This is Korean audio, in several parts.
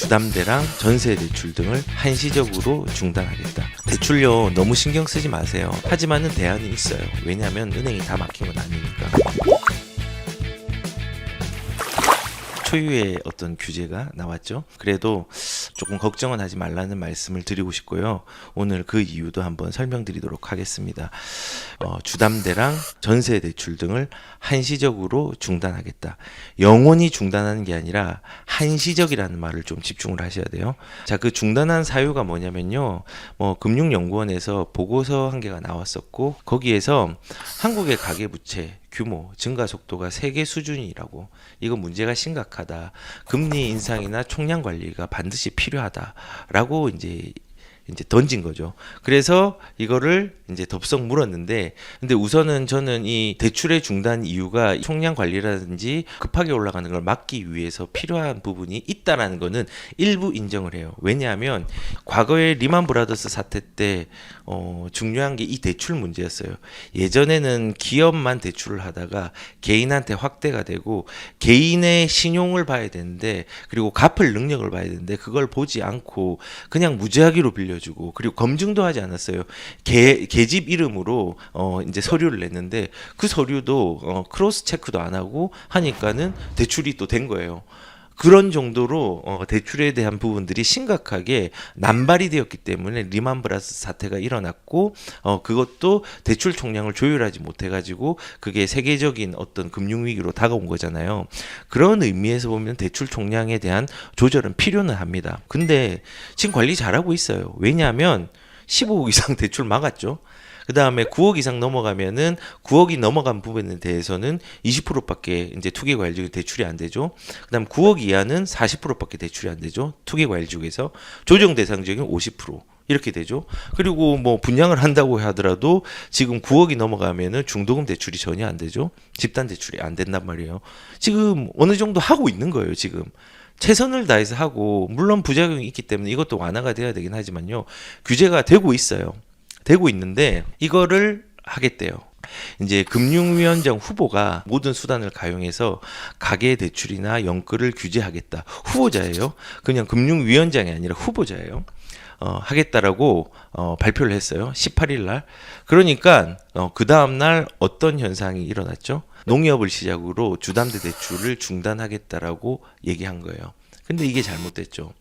주담대랑 전세 대출 등을 한시적으로 중단하겠다. 대출료 너무 신경 쓰지 마세요. 하지만은 대안이 있어요. 왜냐하면 은행이 다 막힌 건 아니니까. 초유의 어떤 규제가 나왔죠. 그래도 조금 걱정은 하지 말라는 말씀을 드리고 싶고요. 오늘 그 이유도 한번 설명드리도록 하겠습니다. 주담대랑 전세 대출 등을 한시적으로 중단하겠다. 영원히 중단하는 게 아니라 한시적이라는 말을 좀 집중을 하셔야 돼요. 자, 그 중단한 사유가 뭐냐면요. 금융연구원에서 보고서 한 개가 나왔었고 거기에서 한국의 가계부채 규모 증가 속도가 세계 수준이라고, 이거 문제가 심각하다, 금리 인상이나 총량 관리가 반드시 필요하다라고 이제 던진 거죠. 그래서 이거를 이제 덥석 물었는데, 근데 우선은 저는 이 대출의 중단 이유가 총량 관리라든지 급하게 올라가는 걸 막기 위해서 필요한 부분이 있다라는 거는 일부 인정을 해요. 왜냐하면 과거에 리만 브라더스 사태 때 중요한 게 이 대출 문제였어요. 예전에는 기업만 대출을 하다가 개인한테 확대가 되고 개인의 신용을 봐야 되는데, 그리고 갚을 능력을 봐야 되는데 그걸 보지 않고 그냥 무지하기로 빌려주고, 그리고 검증도 하지 않았어요. 계집 이름으로 이제 서류를 냈는데 그 서류도 크로스 체크도 안 하고 하니까는 대출이 또 된 거예요. 그런 정도로 대출에 대한 부분들이 심각하게 남발이 되었기 때문에 리만 브라더스 사태가 일어났고, 그것도 대출 총량을 조율하지 못해가지고 그게 세계적인 어떤 금융위기로 다가온 거잖아요. 그런 의미에서 보면 대출 총량에 대한 조절은 필요는 합니다. 근데 지금 관리 잘하고 있어요. 왜냐하면 15억 이상 대출 막았죠. 그 다음에 9억 이상 넘어가면은 9억이 넘어간 부분에 대해서는 20%밖에 이제 투기과열지구 대출이 안 되죠. 그 다음 9억 이하는 40%밖에 대출이 안 되죠. 투기과열지구에서 조정 대상적인 50%. 이렇게 되죠. 그리고 뭐 분양을 한다고 하더라도 지금 9억이 넘어가면은 중도금 대출이 전혀 안 되죠. 집단 대출이 안 된단 말이에요. 지금 어느 정도 하고 있는 거예요, 지금. 최선을 다해서 하고, 물론 부작용이 있기 때문에 이것도 완화가 돼야 되긴 하지만요. 규제가 되고 있어요. 되고 있는데 이거를 하겠대요. 이제 금융위원장 후보가 모든 수단을 가용해서 가계 대출이나 연끌을 규제하겠다. 후보자예요. 그냥 금융위원장이 아니라 후보자예요. 하겠다라고 발표를 했어요. 18일 날. 그러니까 그 다음 날 어떤 현상이 일어났죠? 농협을 시작으로 주담대 대출을 중단하겠다라고 얘기한 거예요. 근데 이게 잘못됐죠.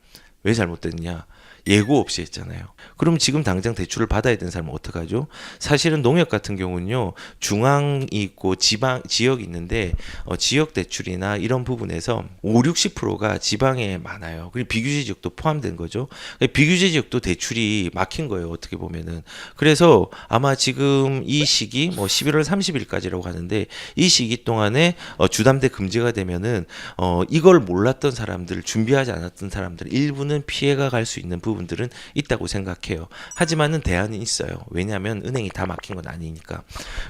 왜 잘못됐냐? 예고 없이 했잖아요. 그럼 지금 당장 대출을 받아야 되는 사람은 어떡하죠? 사실은 농협 같은 경우는요, 중앙이 있고 지역이 있는데 지역 대출이나 이런 부분에서 50~60%가 지방에 많아요. 그리고 비규제 지역도 포함된 거죠. 비규제 지역도 대출이 막힌 거예요, 어떻게 보면은. 그래서 아마 지금 이 시기 11월 30일까지라고 하는데, 이 시기 동안에 주담대 금지가 되면은 이걸 몰랐던 사람들, 준비하지 않았던 사람들 일부는 피해가 갈 수 있는 부분들은 있다고 생각해요. 하지만은 대안이 있어요. 왜냐하면 은행이 다 막힌 건 아니니까.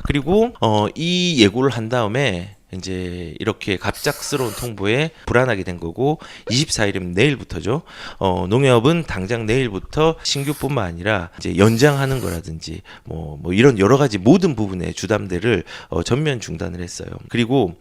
그리고 이 예고를 한 다음에 이제 이렇게 갑작스러운 통보에 불안하게 된 거고, 24일이면 내일부터죠. 농협은 당장 내일부터 신규뿐만 아니라 이제 연장하는 거라든지 뭐 이런 여러 가지 모든 부분의 주담대를 전면 중단을 했어요. 그리고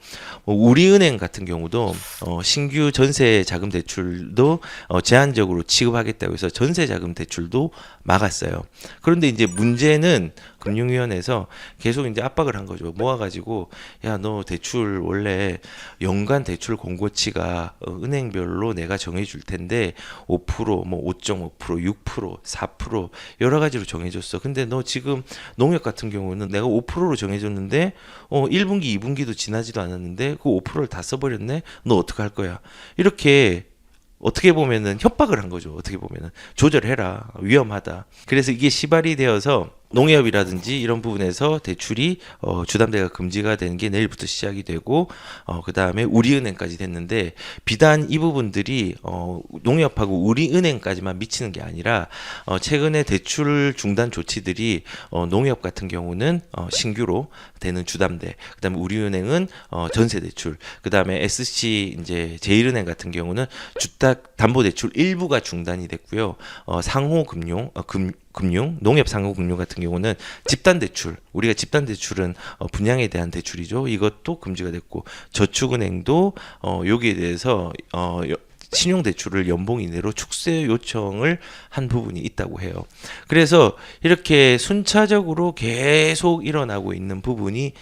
우리은행 같은 경우도 신규 전세 자금 대출도 제한적으로 취급하겠다고 해서 전세 자금 대출도 막았어요. 그런데 이제 문제는 금융위원회에서 계속 이제 압박을 한 거죠. 모아가지고, 야, 너 대출 원래 연간 대출 공고치가 은행별로 내가 정해줄 텐데 5%, 5.5%, 6%, 4% 여러 가지로 정해줬어. 근데 너 지금 농협 같은 경우는 내가 5%로 정해줬는데 1분기, 2분기도 지나지도 않았는데 그 5%를 다 써버렸네. 너 어떡할 거야? 이렇게 어떻게 보면은 협박을 한 거죠. 어떻게 보면은 조절해라, 위험하다. 그래서 이게 시발이 되어서 농협이라든지 이런 부분에서 대출이 주담대가 금지가 되는 게 내일부터 시작이 되고, 그 다음에 우리은행까지 됐는데, 비단 이 부분들이 농협하고 우리은행까지만 미치는 게 아니라 최근에 대출 중단 조치들이 농협 같은 경우는 신규로 되는 주담대, 그 다음에 우리은행은 전세 대출, 그 다음에 SC 이제 제일은행 같은 경우는 주택 담보 대출 일부가 중단이 됐고요. 상호금융 농협 상호금융 같은 경우는 집단대출, 우리가 집단대출은 분양에 대한 대출이죠. 이것도 금지가 됐고, 저축은행도 여기에 대해서 신용대출을 연봉 이내로 축소 요청을 한 부분이 있다고 해요. 그래서 이렇게 순차적으로 계속 일어나고 있는 부분이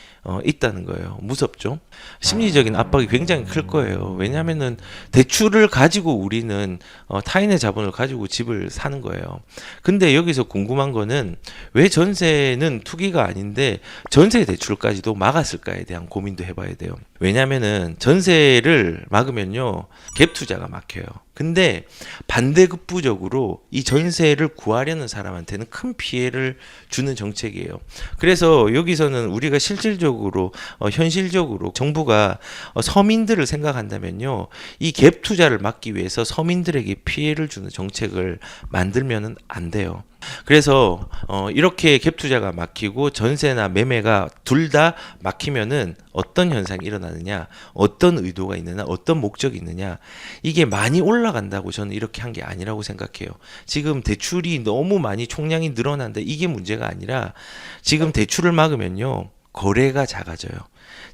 있다는 거예요. 무섭죠? 심리적인 압박이 굉장히 클 거예요. 왜냐하면은 대출을 가지고 우리는 타인의 자본을 가지고 집을 사는 거예요. 근데 여기서 궁금한 거는 왜 전세는 투기가 아닌데 전세 대출까지도 막았을까에 대한 고민도 해봐야 돼요. 왜냐하면은 전세를 막으면요 갭 투자가 막혀요. 근데 반대급부적으로 이 전세를 구하려는 사람한테는 큰 피해를 주는 정책이에요. 그래서 여기서는 우리가 실질적으로 현실적으로 정부가 서민들을 생각한다면요 이 갭 투자를 막기 위해서 서민들에게 피해를 주는 정책을 만들면은 안 돼요. 그래서 이렇게 갭 투자가 막히고 전세나 매매가 둘 다 막히면은 어떤 현상이 일어나느냐, 어떤 의도가 있느냐, 어떤 목적이 있느냐, 이게 많이 올라간다고 저는 이렇게 한 게 아니라고 생각해요. 지금 대출이 너무 많이 총량이 늘어난다, 이게 문제가 아니라 지금 대출을 막으면요 거래가 작아져요.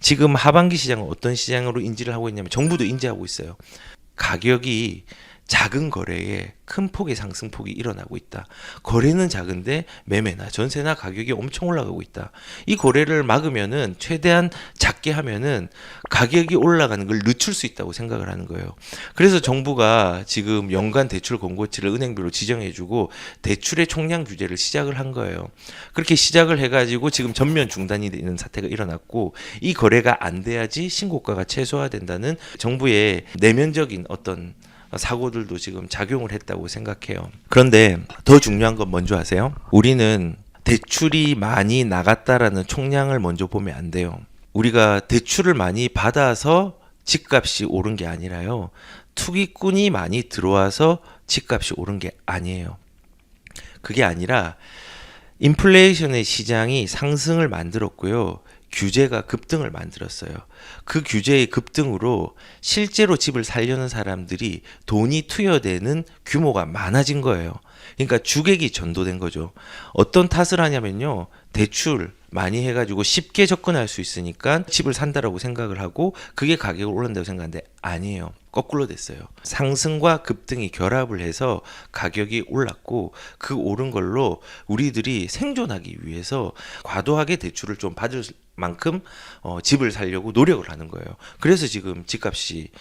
지금 하반기 시장은 어떤 시장으로 인지를 하고 있냐면 정부도 인지하고 있어요. 가격이 작은 거래에 큰 폭의 상승폭이 일어나고 있다. 거래는 작은데 매매나 전세나 가격이 엄청 올라가고 있다. 이 거래를 막으면은 최대한 작게 하면은 가격이 올라가는 걸 늦출 수 있다고 생각을 하는 거예요. 그래서 정부가 지금 연간 대출 권고치를 은행별로 지정해주고 대출의 총량 규제를 시작을 한 거예요. 그렇게 시작을 해가지고 지금 전면 중단이 되는 사태가 일어났고 이 거래가 안 돼야지 신고가가 최소화된다는 정부의 내면적인 어떤 사고들도 지금 작용을 했다고 생각해요. 그런데 더 중요한 건 뭔지 아세요? 우리는 대출이 많이 나갔다라는 총량을 먼저 보면 안 돼요. 우리가 대출을 많이 받아서 집값이 오른 게 아니라요. 투기꾼이 많이 들어와서 집값이 오른 게 아니에요. 그게 아니라 인플레이션의 시장이 상승을 만들었고요. 규제가 급등을 만들었어요. 그 규제의 급등으로 실제로 집을 살려는 사람들이 돈이 투여되는 규모가 많아진 거예요. 그러니까 주객이 전도된 거죠. 어떤 탓을 하냐면요. 대출 많이 해가지고 쉽게 접근할 수 있으니까 집을 산다라고 생각을 하고 그게 가격을 올린다고 생각하는데 아니에요. 거꾸로 됐어요. 상승과 급등이 결합을 해서 가격이 올랐고 그 오른 걸로 우리들이 생존하기 위해서 과도하게 대출을 좀 받을 만큼 집을 살려고 노력을 하는 거예요. 그래서 지금 집값이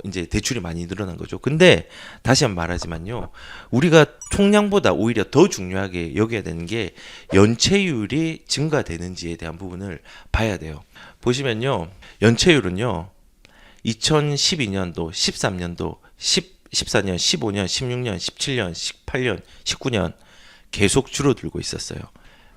이제 대출이 많이 늘어난 거죠. 근데 다시 한번 말하지만요. 우리가 총량보다 오히려 더 중요하게 여겨야 되는 게 연체율이 증가되는지에 대한 부분을 봐야 돼요. 보시면요. 연체율은요. 2012년도, 13년도, 14년, 15년, 16년, 17년, 18년, 19년 계속 줄어들고 있었어요.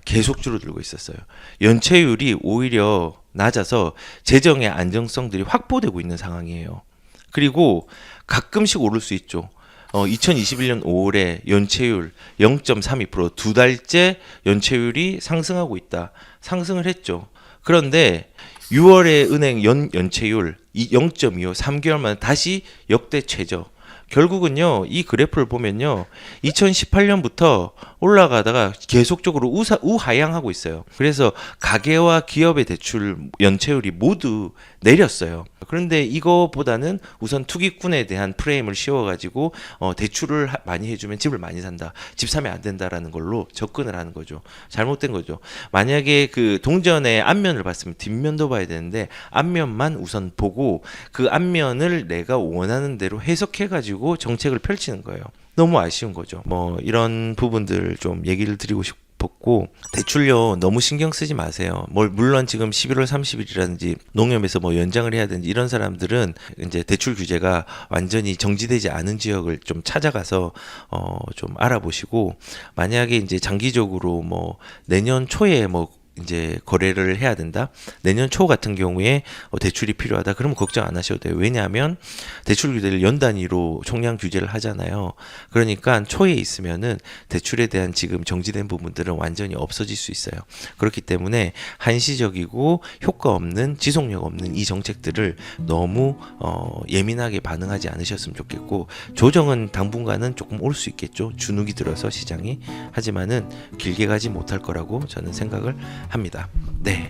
계속 줄어들고 있었어요. 연체율이 오히려 낮아서 재정의 안정성들이 확보되고 있는 상황이에요. 그리고 가끔씩 오를 수 있죠. 2021년 5월에 연체율 0.32% 두 달째 연체율이 상승하고 있다. 상승을 했죠. 그런데 6월에 은행 연체율 0.25 3개월 만에 다시 역대 최저. 결국은요 이 그래프를 보면요 2018년부터 올라가다가 계속적으로 우하향하고 있어요. 그래서 가계와 기업의 대출 연체율이 모두 내렸어요. 그런데 이거보다는 우선 투기꾼에 대한 프레임을 씌워가지고 대출을 많이 해주면 집을 많이 산다, 집 사면 안 된다라는 걸로 접근을 하는 거죠. 잘못된 거죠. 만약에 그 동전의 앞면을 봤으면 뒷면도 봐야 되는데 앞면만 우선 보고 그 앞면을 내가 원하는 대로 해석해가지고 정책을 펼치는 거예요. 너무 아쉬운 거죠. 뭐 이런 부분들 좀 얘기를 드리고 싶었고, 대출료 너무 신경 쓰지 마세요. 물론 지금 11월 30일이라든지 농협에서 뭐 연장을 해야 되는지 이런 사람들은 이제 대출 규제가 완전히 정지되지 않은 지역을 좀 찾아가서 좀 알아보시고, 만약에 이제 장기적으로 뭐 내년 초에 뭐 이제 거래를 해야 된다. 내년 초 같은 경우에 대출이 필요하다. 그러면 걱정 안 하셔도 돼요. 왜냐하면 대출 규제를 연 단위로 총량 규제를 하잖아요. 그러니까 초에 있으면은 대출에 대한 지금 정지된 부분들은 완전히 없어질 수 있어요. 그렇기 때문에 한시적이고 효과 없는, 지속력 없는 이 정책들을 너무 예민하게 반응하지 않으셨으면 좋겠고, 조정은 당분간은 조금 올 수 있겠죠. 주눅이 들어서 시장이. 하지만은 길게 가지 못할 거라고 저는 생각을 합니다. 네.